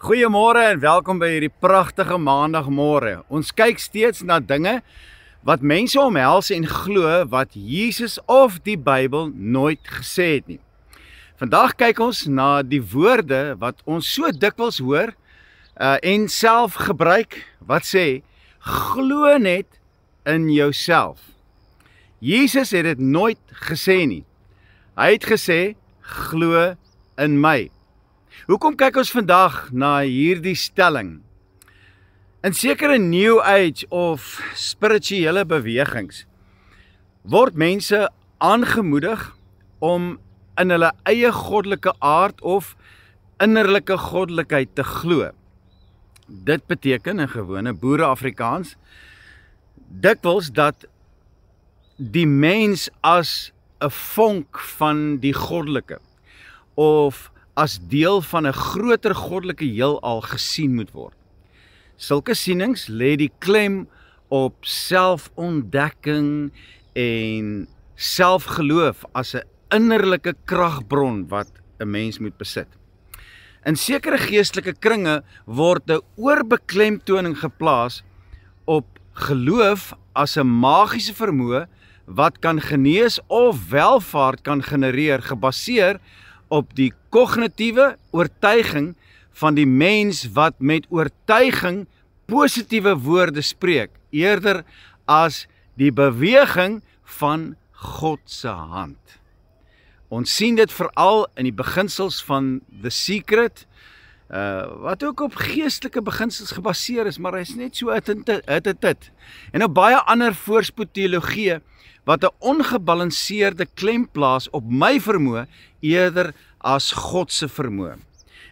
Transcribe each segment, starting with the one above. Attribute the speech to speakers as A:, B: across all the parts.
A: Goeiemôre en welkom by hierdie pragtige maandagmôre. Ons kyk steeds na dinge wat mense omhels en glo wat Jesus of die Bybel nooit gesê het nie. Vandag kyk ons na die woorde wat ons so dikwels hoor en self gebruik wat sê, glo net in jouself. Jesus het dit nooit gesê nie. Hy het gesê, glo in my. Hoekom kyk ons vandag na hierdie stelling? In sekere New Age of spirituele bewegings word mense aangemoedig om in hulle eie goddelike aard of innerlike goddelikheid te glo. Dit beteken in gewone boere-Afrikaans dikwels dat die mens as 'n vonk van die goddelike of as deel van 'n groter goddelike heelal gesien moet word. Sulke sienings lê die klem op selfontdekking en selfgeloof as 'n innerlike kragbron wat 'n mens moet besit. In sekere geestelike kringe word 'n oorbeklemtoning geplaas op geloof as 'n magiese vermoë wat kan genees of welvaart kan genereer, gebaseer op die kognitiewe oortuiging van die mens wat met oortuiging positiewe woorde spreek, eerder as die beweging van God se hand. Ons sien dit veral in die beginsels van The Secret, wat ook op geestelike beginsels gebaseer is, maar hy is net so dit. En op baie ander voorspoedteologieë wat 'n ongebalanseerde klem plaas op my vermoë eerder as God se vermoë.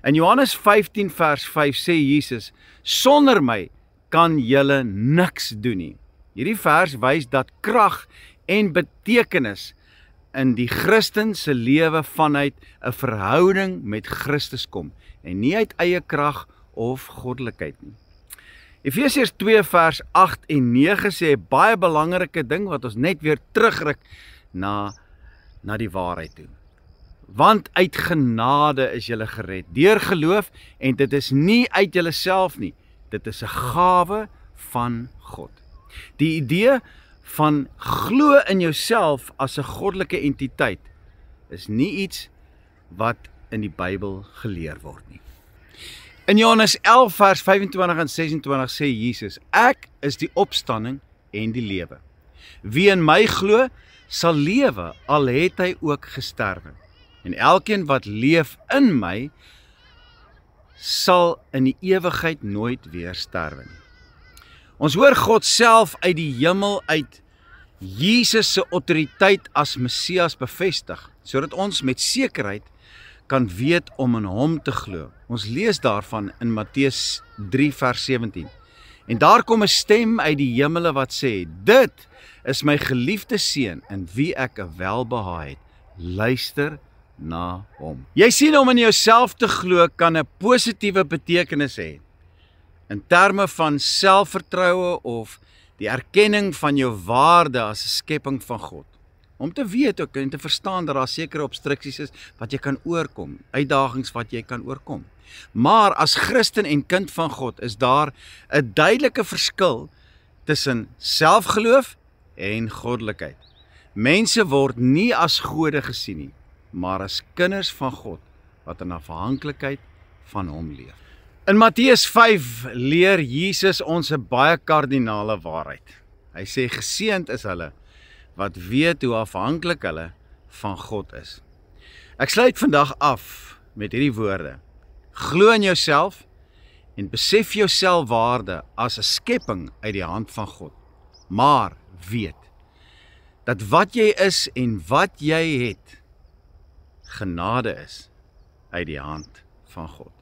A: In Johannes 15 vers 5 sê Jesus, sonder my kan julle niks doen nie. Hierdie vers wys dat krag en betekenis in die Christen se lewe vanuit 'n verhouding met Christus kom en nie uit eie krag of goddelikheid nie. Efesiërs 2 vers 8 en 9 sê 'n baie belangrike ding wat ons net weer terugruk na die waarheid toe. Want uit genade is julle gered, deur geloof, en dit is nie uit julleself nie, dit is 'n gawe van God. Die idee van glo in jouself as 'n goddelike entiteit is nie iets wat in die Bybel geleer word nie. In Johannes 11 vers 25 en 26 sê Jesus, ek is die opstanding en die lewe. Wie in my glo, sal lewe, al het hy ook gesterwe. En elkeen wat leef in my, sal in die ewigheid nooit weer sterwe nie. Ons hoor God self uit die hemel uit Jesus se autoriteit as Messias bevestig, sodat ons met sekerheid kan weet om in hom te glo. Ons lees daarvan in Matteus 3 vers 17. En daar kom 'n stem uit die hemele wat sê, dit is my geliefde seun in wie ek 'n welbehae het. Luister na hom. Jy sien, om in jouself te glo kan 'n positiewe betekenis hê. In terme van selfvertroue of die erkenning van jou waarde as 'n skepping van God. Om te weet ook en te verstaan dat daar sekere obstruksies is wat jy kan oorkom, uitdagings wat jy kan oorkom. Maar as Christen en kind van God is daar 'n duidelike verskil tussen selfgeloof en goddelikheid. Mense word nie as gode gesien nie, maar as kinders van God wat in afhanklikheid van hom leef. In Matteus 5 leer Jesus ons 'n baie kardinale waarheid. Hy sê, geseënd is hulle wat weet hoe afhanklik hulle van God is. Ek sluit vandag af met hierdie woorde. Glo in jouself en besef jou selfwaarde as 'n skepping uit die hand van God. Maar weet dat wat jy is en wat jy het, genade is uit die hand van God.